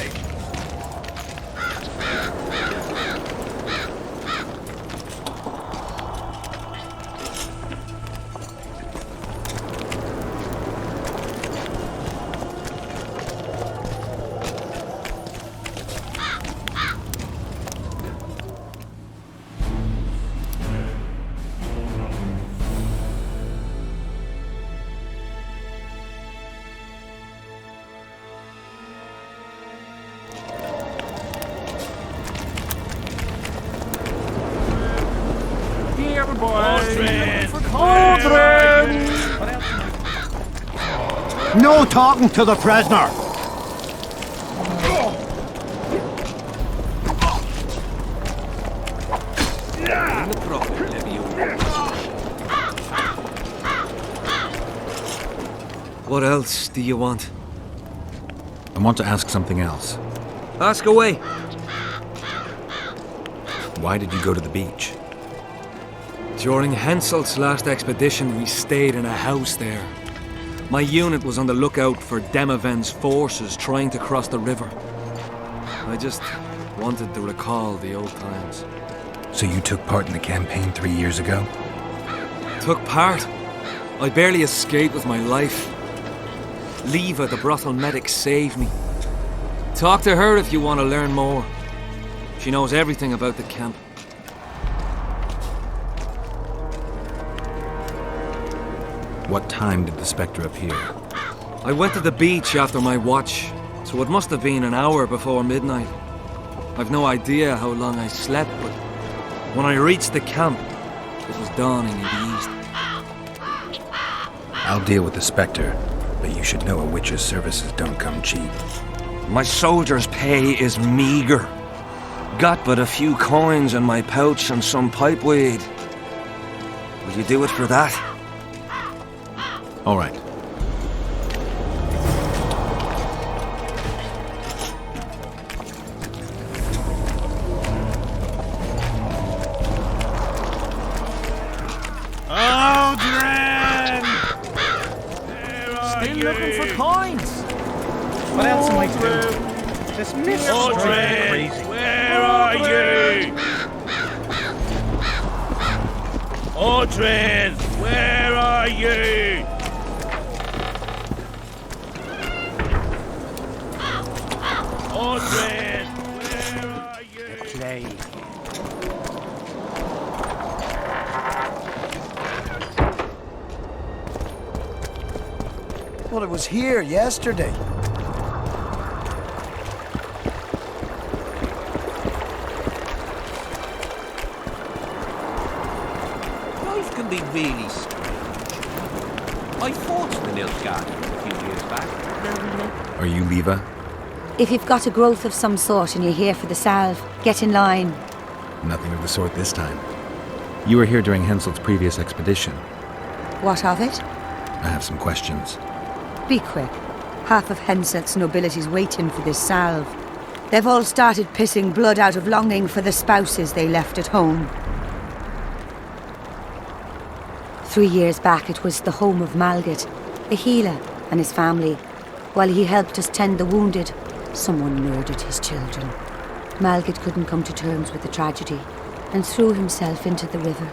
way. No talking to the prisoner! What else do you want? I want to ask something else. Ask away. Why did you go to the beach? During Henselt's last expedition, we stayed in a house there. My unit was on the lookout for Demaven's forces trying to cross the river. I just wanted to recall the old times. So you took part in the campaign 3 years ago? Took part? I barely escaped with my life. Leva, the brothel medic, saved me. Talk to her if you want to learn more. She knows everything about the camp. What time did the Spectre appear? I went to the beach after my watch, so it must have been an hour before midnight. I've no idea how long I slept, but when I reached the camp, it was dawning in the east. I'll deal with the Spectre, but you should know a witch's services don't come cheap. My soldier's pay is meager. Got but a few coins in my pouch and some pipeweed. Will you do it for that? All right. Aldrin! Still looking for coins. What else am I doing? This mist is crazy. Where are you? Aldrin, where are you? Aldrin, where are you? The plague. Well, it was here yesterday. Life can be really strange. I fought in the Nilfgaard a few years back. Are you Leva? If you've got a growth of some sort and you're here for the salve, get in line. Nothing of the sort this time. You were here during Henselt's previous expedition. What of it? I have some questions. Be quick. Half of Henselt's nobility's waiting for this salve. They've all started pissing blood out of longing for the spouses they left at home. 3 years back, it was the home of Malgat, a healer, and his family. While he helped us tend the wounded, someone murdered his children. Malgat couldn't come to terms with the tragedy and threw himself into the river.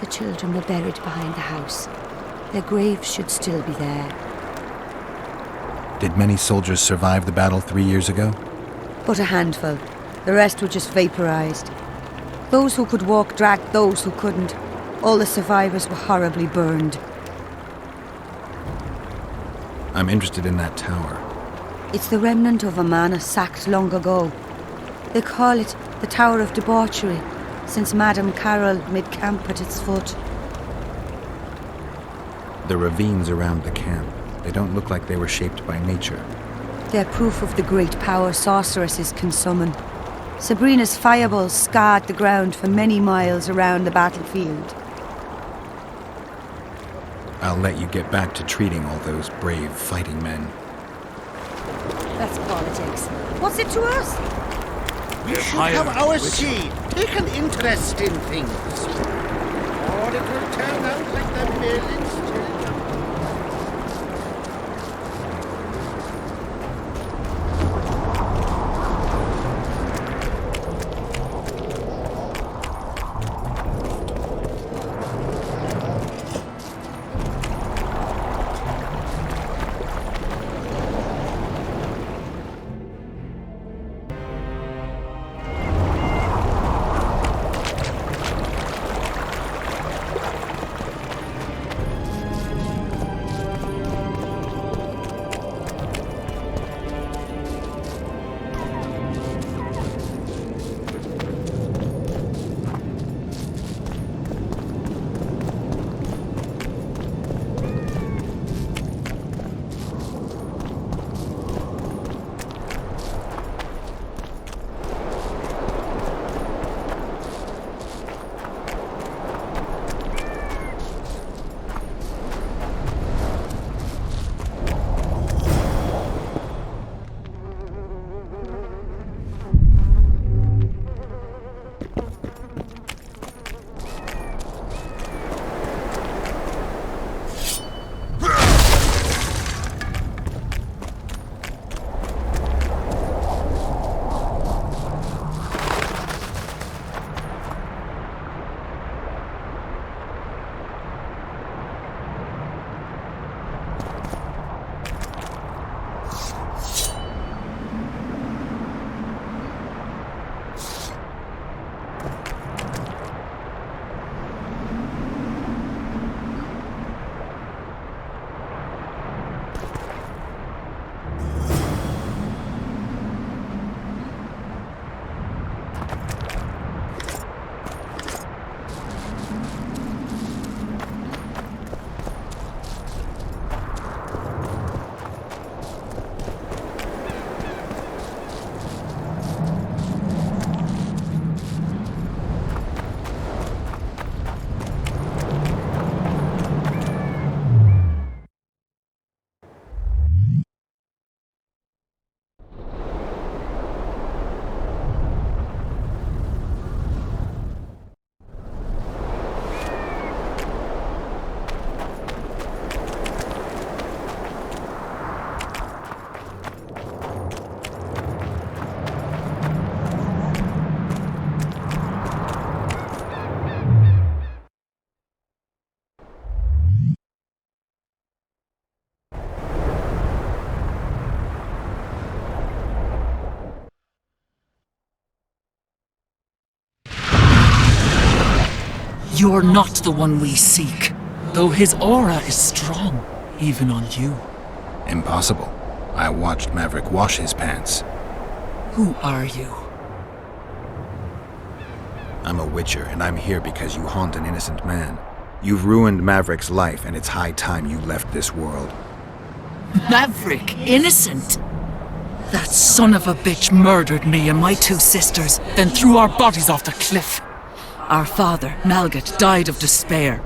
The children were buried behind the house. Their graves should still be there. Did many soldiers survive the battle 3 years ago? But a handful. The rest were just vaporized. Those who could walk dragged those who couldn't. All the survivors were horribly burned. I'm interested in that tower. It's the remnant of a manor sacked long ago. They call it the Tower of Debauchery, since Madame Carol made camp at its foot. The ravines around the camp, they don't look like they were shaped by nature. They're proof of the great power sorceresses can summon. Sabrina's fireballs scarred the ground for many miles around the battlefield. I'll let you get back to treating all those brave fighting men. That's politics. What's it to us? We should have our say, take an interest in things. Or it will turn out like the Merlin's children. You're not the one we seek, though his aura is strong, even on you. Impossible. I watched Maverick wash his pants. Who are you? I'm a witcher, and I'm here because you haunt an innocent man. You've ruined Maverick's life, and it's high time you left this world. Maverick, innocent? That son of a bitch murdered me and my 2 sisters, then threw our bodies off the cliff. Our father, Malgat, died of despair.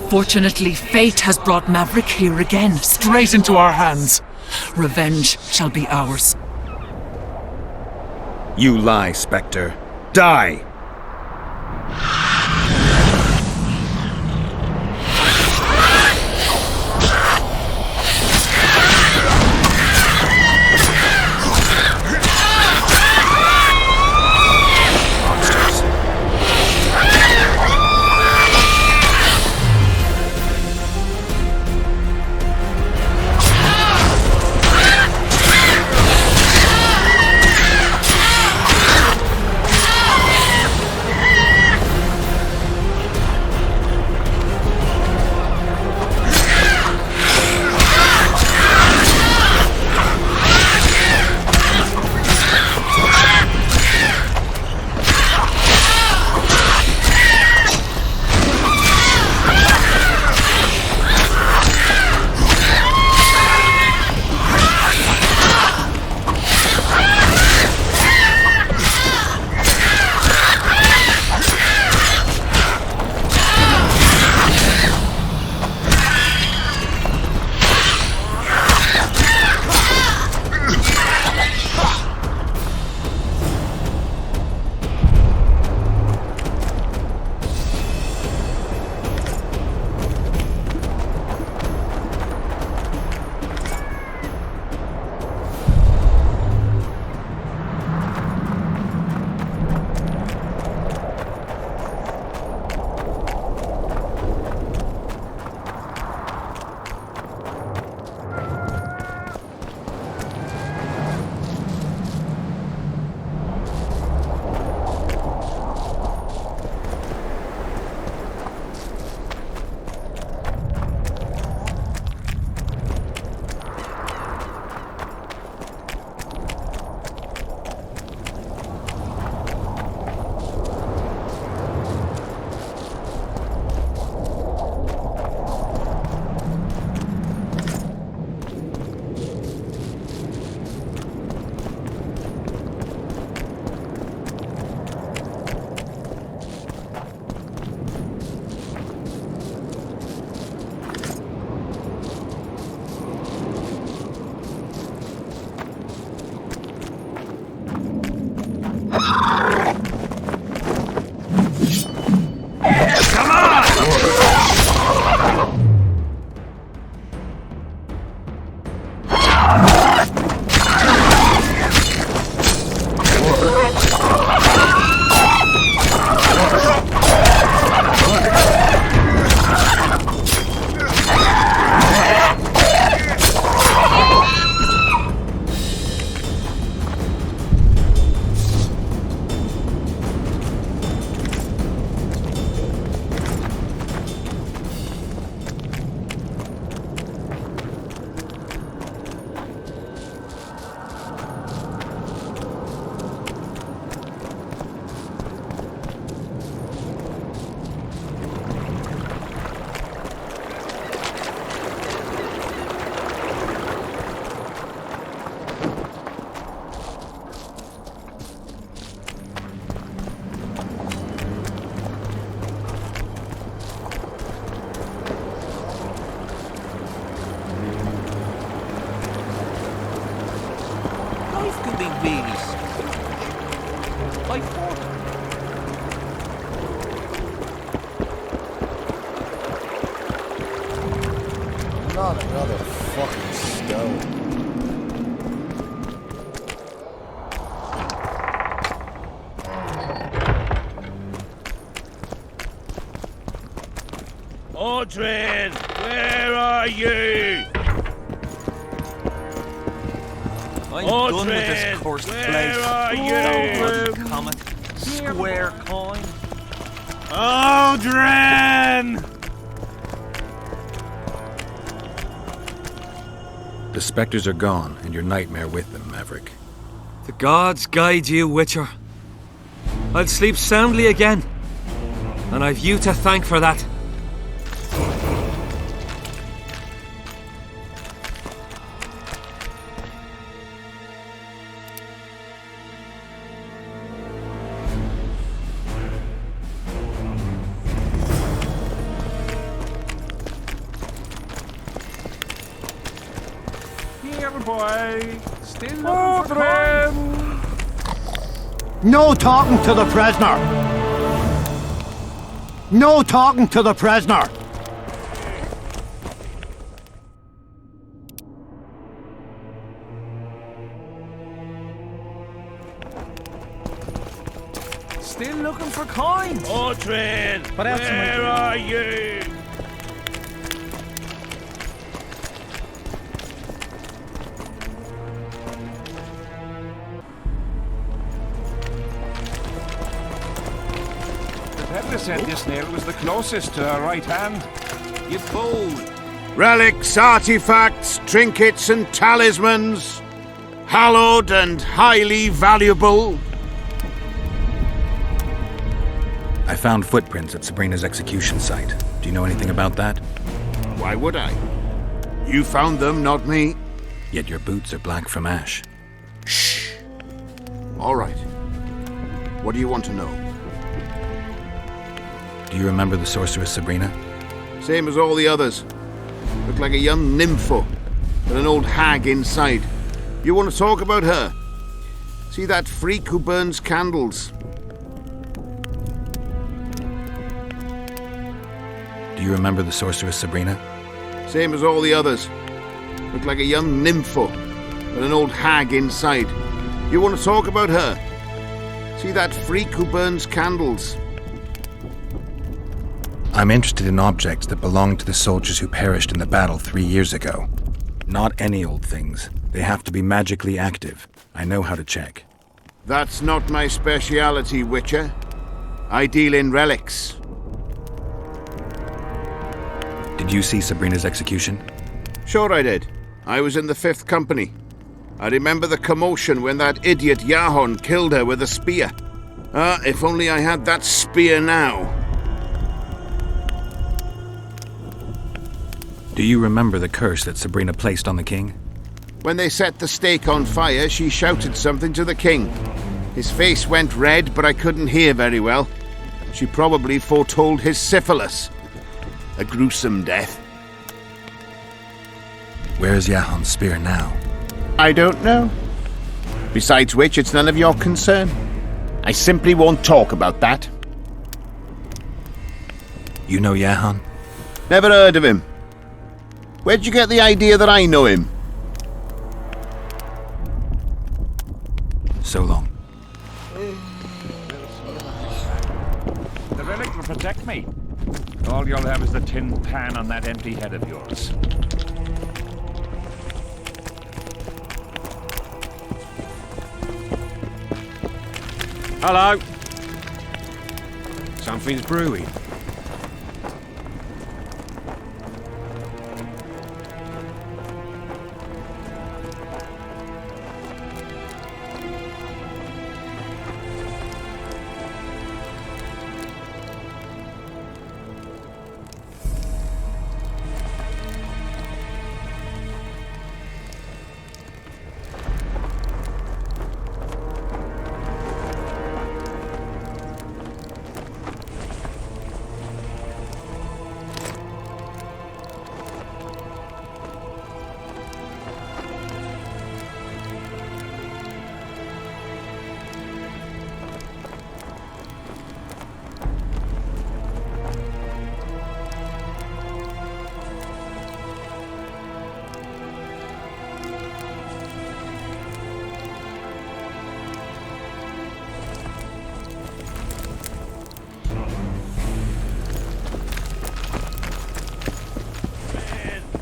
Fortunately, fate has brought Maverick here again, straight into our hands. Revenge shall be ours. You lie, Spectre. Die! Not another fucking stone. Audrin, where are you? I'm done with this cursed place. Where are you? Comet, square coin. Aldrin! The specters are gone, and your nightmare with them, Maverick. The gods guide you, Witcher. I'll sleep soundly again. And I've you to thank for that. Here, boy. Still looking for coin. No talking to the prisoner! No talking to the prisoner! Still looking for coins. Aldrin! What else am I Where doing? are you? The peddler said this nail was the closest to our right hand. You fool! Relics, artifacts, trinkets and talismans, hallowed and highly valuable. I found footprints at Sabrina's execution site. Do you know anything about that? Why would I? You found them, not me. Yet your boots are black from ash. Shh. All right. What do you want to know? Do you remember the sorceress Sabrina? Same as all the others. Looked like a young nympho with an old hag inside. You want to talk about her? See that freak who burns candles? Do you remember the sorceress Sabrina? Same as all the others. Looked like a young nympho with an old hag inside. You want to talk about her? See that freak who burns candles? I'm interested in objects that belong to the soldiers who perished in the battle 3 years ago. Not any old things. They have to be magically active. I know how to check. That's not my speciality, Witcher. I deal in relics. Did you see Sabrina's execution? Sure I did. I was in the 5th Company. I remember the commotion when that idiot Yahon killed her with a spear. If only I had that spear now. Do you remember the curse that Sabrina placed on the king? When they set the stake on fire, she shouted something to the king. His face went red, but I couldn't hear very well. She probably foretold his syphilis. A gruesome death. Where is Yahon's spear now? I don't know. Besides which, it's none of your concern. I simply won't talk about that. You know Yahon? Never heard of him. Where'd you get the idea that I know him? So long. The relic will protect me. All you'll have is the tin pan on that empty head of yours. Hello. Something's brewing.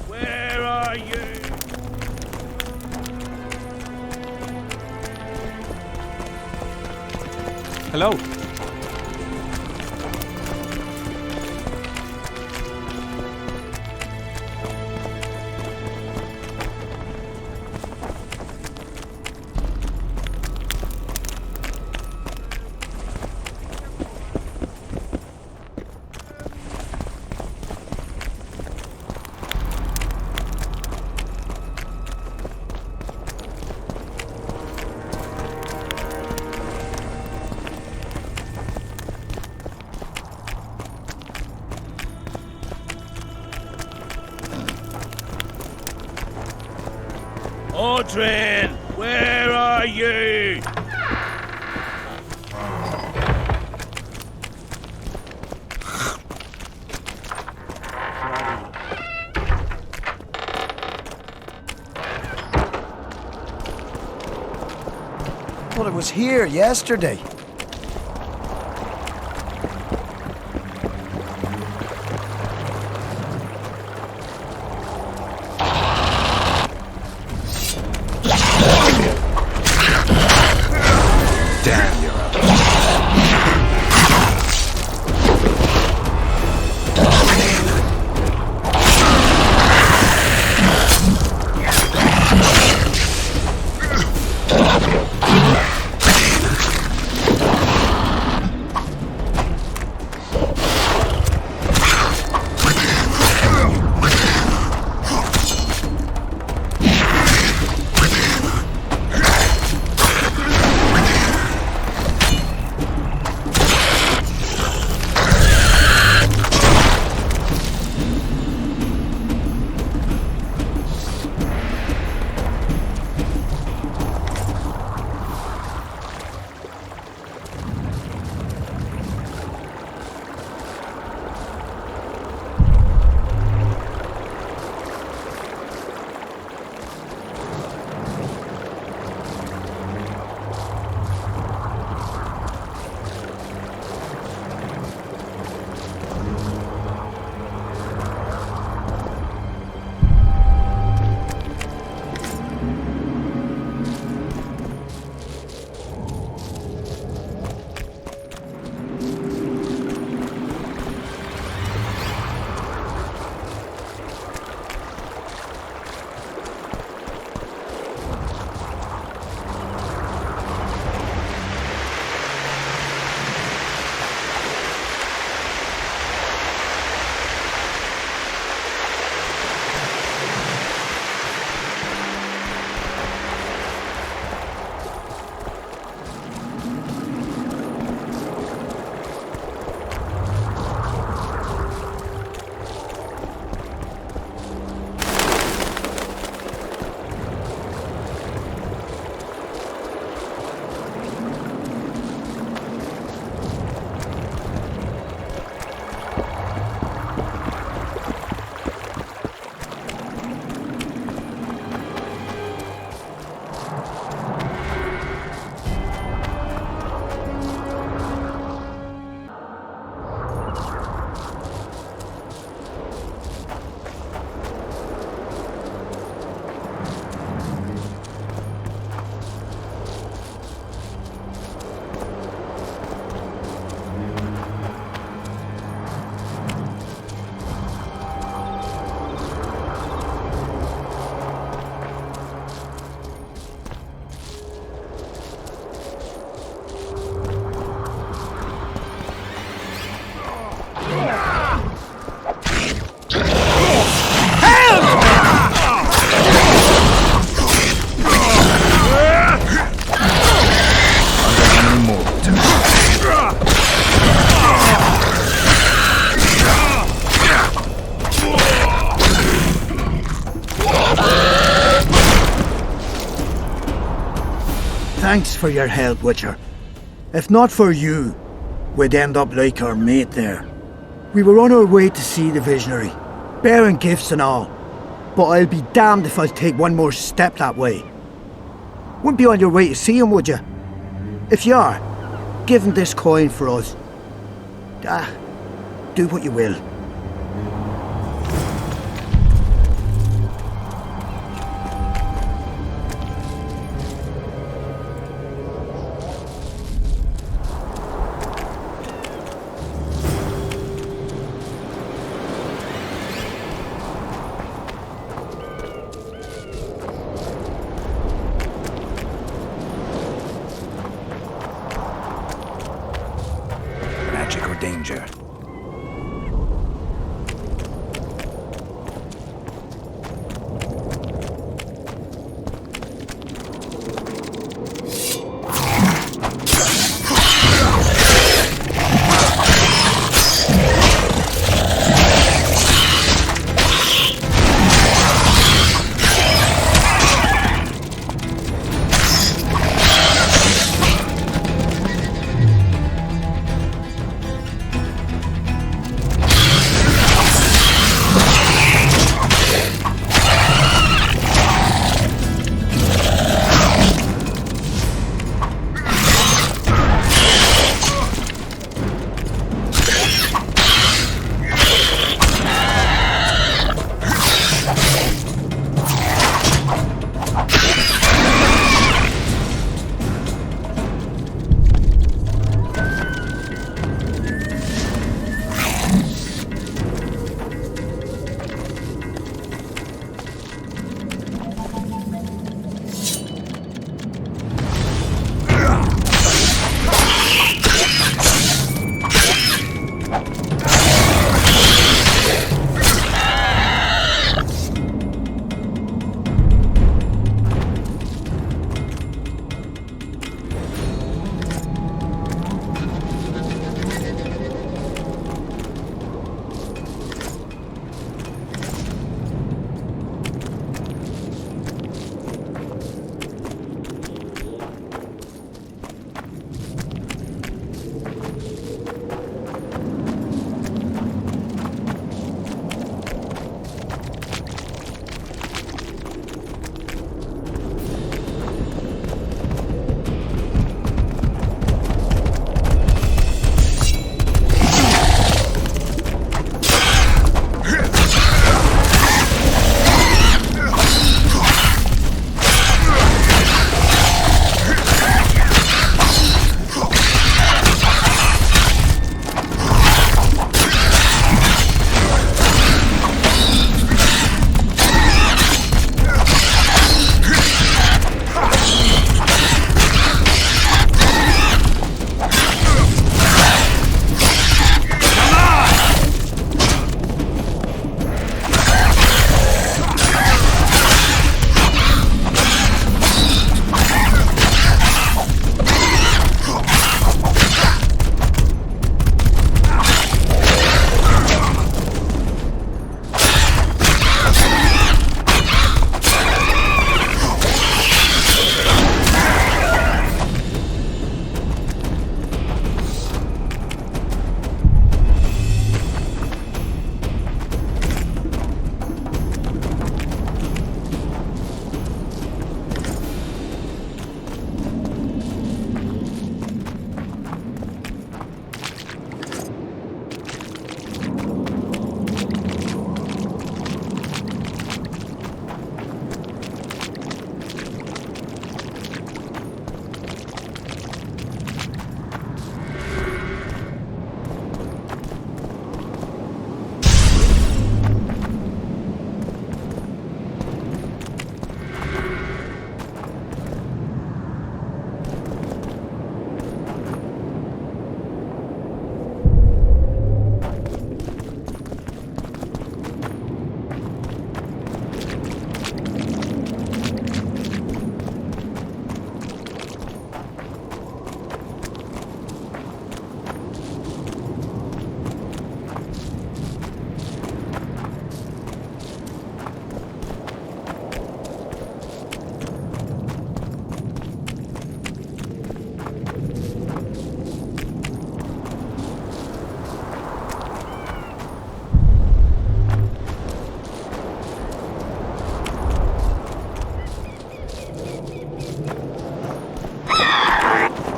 Where are you? Hello. children, where are you? Well, it was here yesterday. Damn, you're up. Thanks for your help, Witcher. If not for you, we'd end up like our mate there. We were on our way to see the visionary, bearing gifts and all, but I'll be damned if I'll take one more step that way. Wouldn't be on your way to see him, would you? If you are, give him this coin for us. Do what you will. Magic or danger?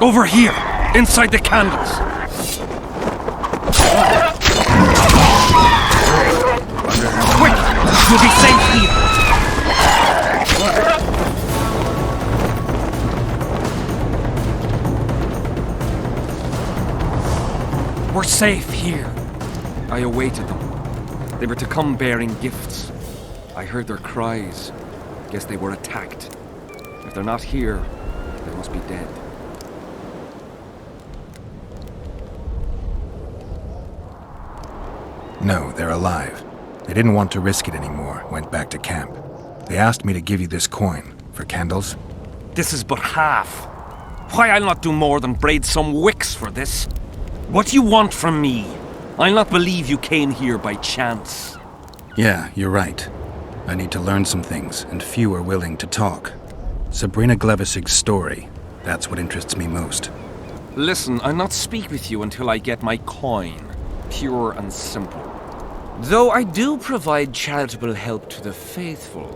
Over here, inside the candles. Quick! You'll be safe here. We're safe here. I awaited them. They were to come bearing gifts. I heard their cries. Guess they were attacked. If they're not here, they must be dead. No, they're alive. They didn't want to risk it anymore, went back to camp. They asked me to give you this coin for candles. This is but half. Why, I'll not do more than braid some wicks for this. What do you want from me? I'll not believe you came here by chance. Yeah, you're right. I need to learn some things, and few are willing to talk. Sabrina Glevisig's story, that's what interests me most. Listen, I'll not speak with you until I get my coin. Pure and simple. Though I do provide charitable help to the faithful,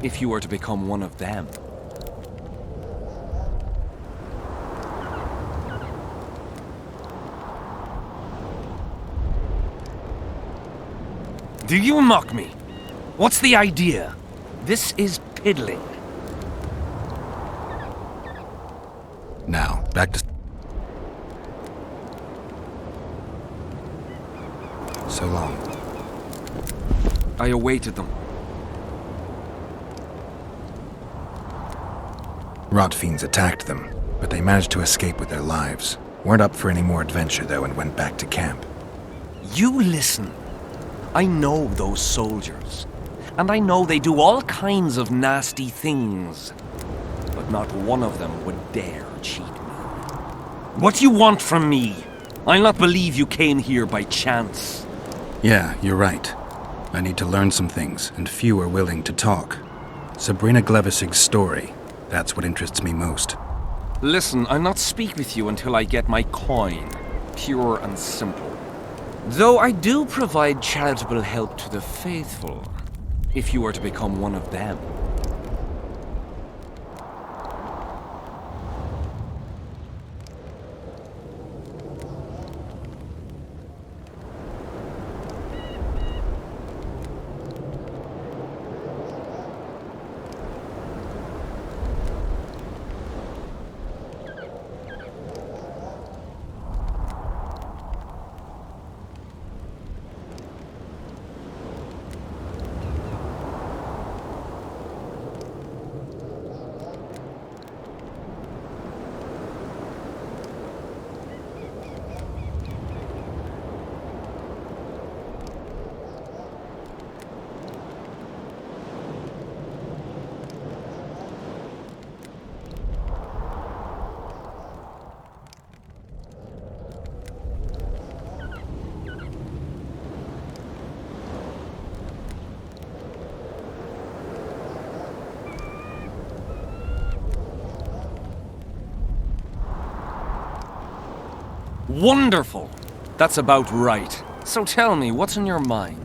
if you were to become one of them. Do you mock me? What's the idea? This is piddling. Now, back to... So long. I awaited them. Rot fiends attacked them, but they managed to escape with their lives. Weren't up for any more adventure, though, and went back to camp. You listen. I know those soldiers. And I know they do all kinds of nasty things. But not one of them would dare cheat me. What do you want from me? I'll not believe you came here by chance. Yeah, you're right. I need to learn some things, and few are willing to talk. Sabrina Glevisig's story, that's what interests me most. Listen, I'll not speak with you until I get my coin. Pure and simple. Though I do provide charitable help to the faithful, if you were to become one of them. Wonderful! That's about right. So tell me, what's in your mind?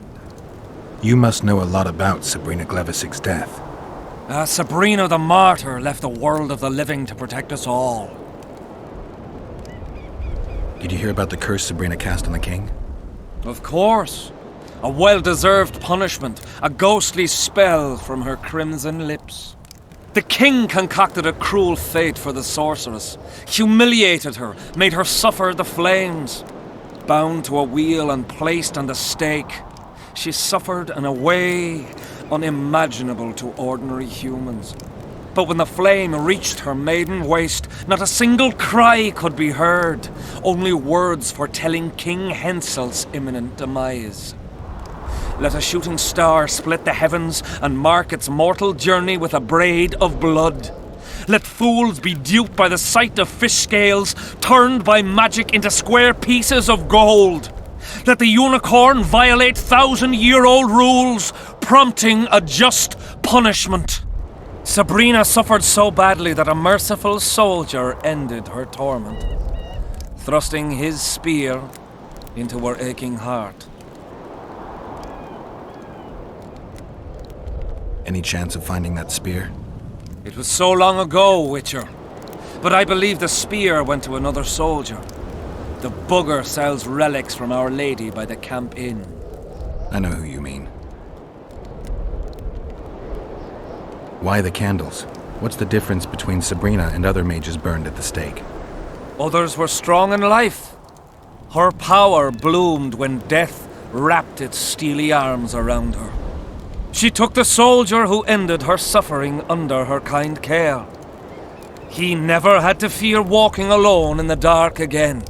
You must know a lot about Sabrina Glevisig's death. Sabrina the martyr left the world of the living to protect us all. Did you hear about the curse Sabrina cast on the king? Of course. A well-deserved punishment, a ghostly spell from her crimson lips. The king concocted a cruel fate for the sorceress, humiliated her, made her suffer the flames. Bound to a wheel and placed on the stake, she suffered in a way unimaginable to ordinary humans. But when the flame reached her maiden waist, not a single cry could be heard, only words foretelling King Henselt's imminent demise. Let a shooting star split the heavens and mark its mortal journey with a braid of blood. Let fools be duped by the sight of fish scales, turned by magic into square pieces of gold. Let the unicorn violate 1,000-year-old rules, prompting a just punishment. Sabrina suffered so badly that a merciful soldier ended her torment, thrusting his spear into her aching heart. Any chance of finding that spear? It was so long ago, Witcher. But I believe the spear went to another soldier. The bugger sells relics from Our Lady by the Camp Inn. I know who you mean. Why the candles? What's the difference between Sabrina and other mages burned at the stake? Others were strong in life. Her power bloomed when death wrapped its steely arms around her. She took the soldier who ended her suffering under her kind care. He never had to fear walking alone in the dark again.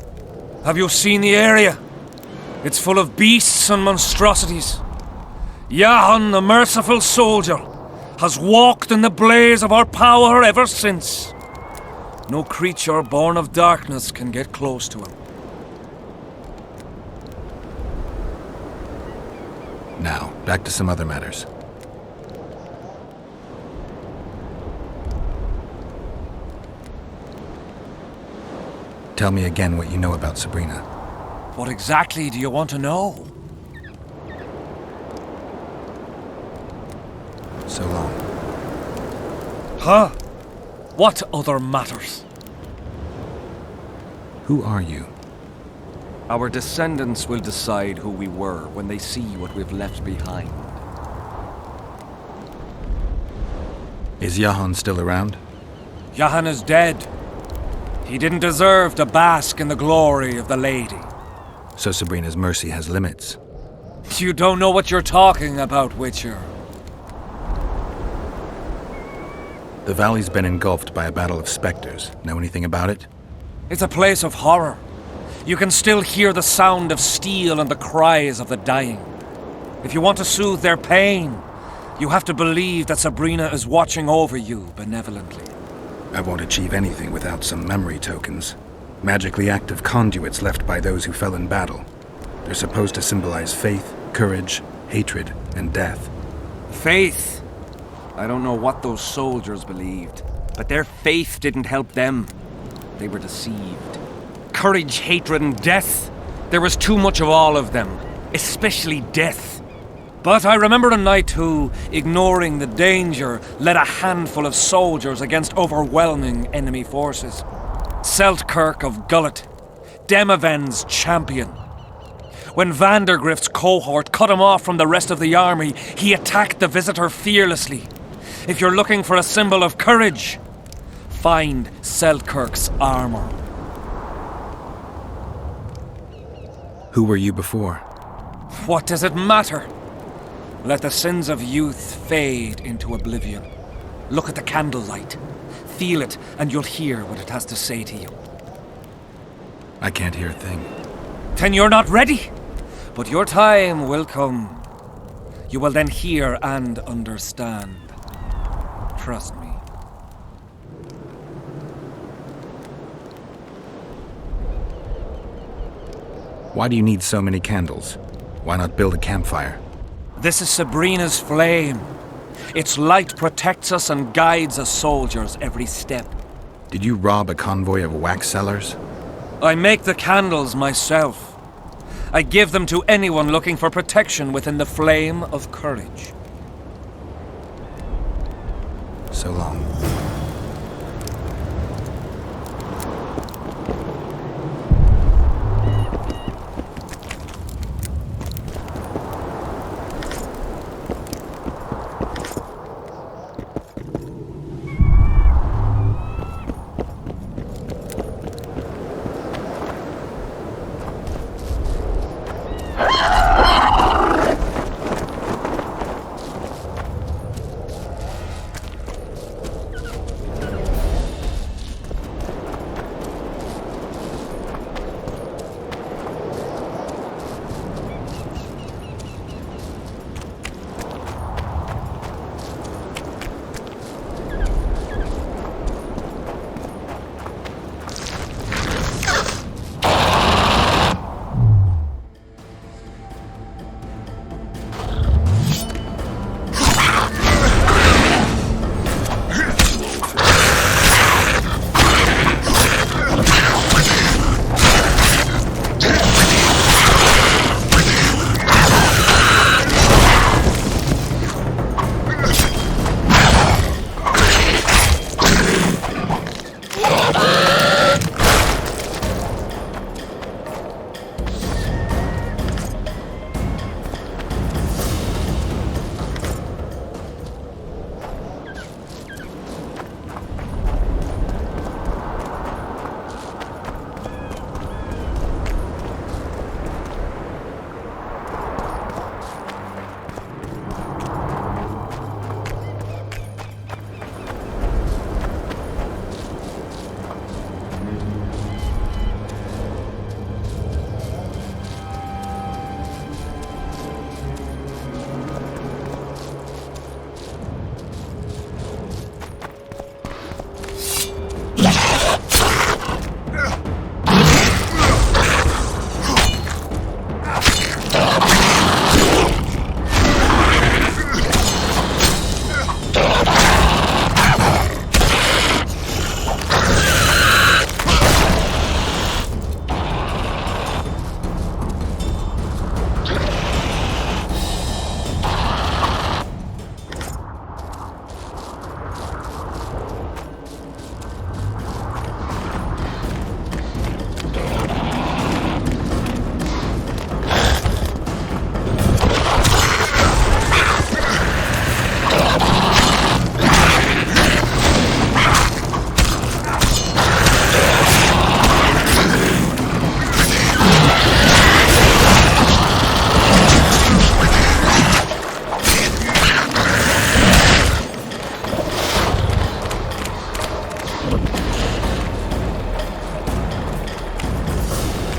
Have you seen the area? It's full of beasts and monstrosities. Jahan, the merciful soldier, has walked in the blaze of our power ever since. No creature born of darkness can get close to him. Now, back to some other matters. Tell me again what you know about Sabrina. What exactly do you want to know? So long. Huh? What other matters? Who are you? Our descendants will decide who we were when they see what we've left behind. Is Jahan still around? Jahan is dead. He didn't deserve to bask in the glory of the lady. So Sabrina's mercy has limits. You don't know what you're talking about, Witcher. The valley's been engulfed by a battle of specters. Know anything about it? It's a place of horror. You can still hear the sound of steel and the cries of the dying. If you want to soothe their pain, you have to believe that Sabrina is watching over you benevolently. I won't achieve anything without some memory tokens. Magically active conduits left by those who fell in battle. They're supposed to symbolize faith, courage, hatred, and death. Faith? I don't know what those soldiers believed, but their faith didn't help them. They were deceived. Courage, hatred, and death. There was too much of all of them, especially death. But I remember a knight who, ignoring the danger, led a handful of soldiers against overwhelming enemy forces. Seltkirk of Gullet, Demaven's champion. When Vandergrift's cohort cut him off from the rest of the army, he attacked the visitor fearlessly. If you're looking for a symbol of courage, find Seltkirk's armor. Who were you before? What does it matter? Let the sins of youth fade into oblivion. Look at the candlelight. Feel it, and you'll hear what it has to say to you. I can't hear a thing. Then you're not ready. But your time will come. You will then hear and understand. Trust me. Why do you need so many candles? Why not build a campfire? This is Sabrina's flame. Its light protects us and guides us soldiers every step. Did you rob a convoy of wax sellers? I make the candles myself. I give them to anyone looking for protection within the flame of courage. So long.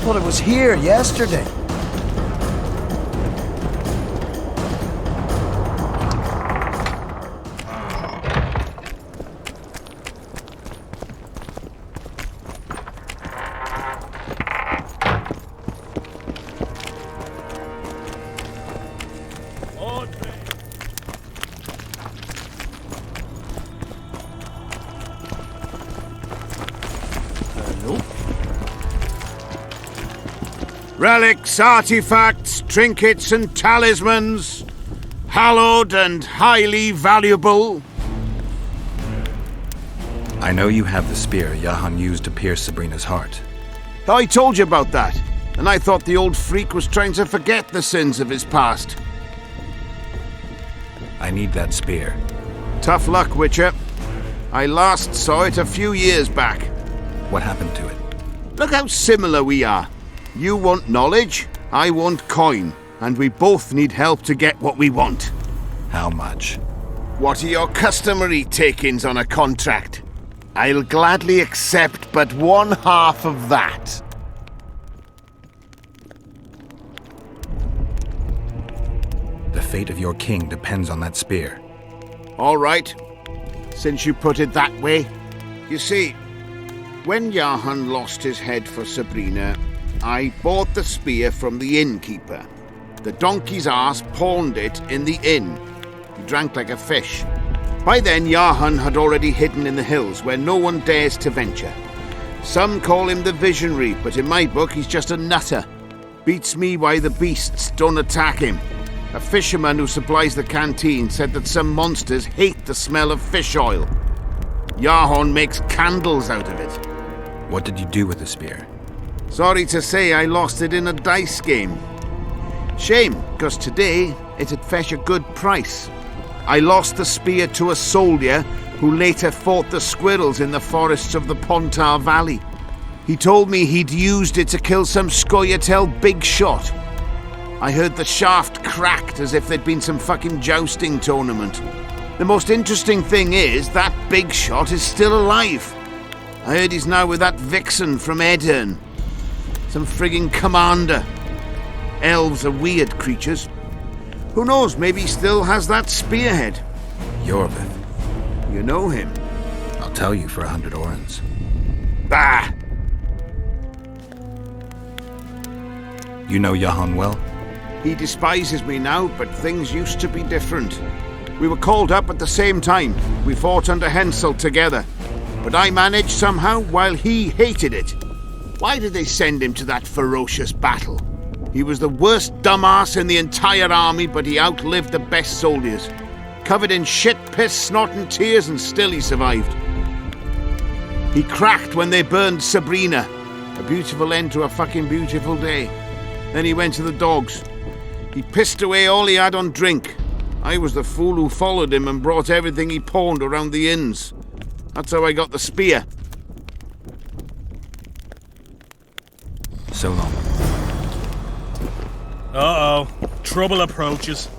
Thought it was here yesterday. Relics, artifacts, trinkets and talismans, hallowed and highly valuable. I know you have the spear Jahan used to pierce Sabrina's heart. I told you about that, and I thought the old freak was trying to forget the sins of his past. I need that spear. Tough luck, Witcher. I last saw it a few years back. What happened to it? Look how similar we are. You want knowledge, I want coin, and we both need help to get what we want. How much? What are your customary takings on a contract? I'll gladly accept but 1/2 of that. The fate of your king depends on that spear. All right, since you put it that way. You see, when Jahan lost his head for Sabrina, I bought the spear from the innkeeper. The donkey's ass pawned it in the inn. He drank like a fish. By then, Jahan had already hidden in the hills where no one dares to venture. Some call him the visionary, but in my book he's just a nutter. Beats me why the beasts don't attack him. A fisherman who supplies the canteen said that some monsters hate the smell of fish oil. Jahan makes candles out of it. What did you do with the spear? Sorry to say I lost it in a dice game. Shame, because today it'd fetch a good price. I lost the spear to a soldier who later fought the squirrels in the forests of the Pontar Valley. He told me he'd used it to kill some Scoia'tael big shot. I heard the shaft cracked as if there'd been some fucking jousting tournament. The most interesting thing is that big shot is still alive. I heard he's now with that vixen from Edirn. Some frigging commander. Elves are weird creatures. Who knows, maybe he still has that spearhead. Yorvith. You know him? I'll tell you for 100 orens. Bah! You know Jahan well? He despises me now, but things used to be different. We were called up at the same time. We fought under Hensel together. But I managed somehow while he hated it. Why did they send him to that ferocious battle? He was the worst dumbass in the entire army, but he outlived the best soldiers. Covered in shit, piss, snot and tears, and still he survived. He cracked when they burned Sabrina. A beautiful end to a fucking beautiful day. Then he went to the dogs. He pissed away all he had on drink. I was the fool who followed him and brought everything he pawned around the inns. That's how I got the spear. So long. Uh-oh. Trouble approaches.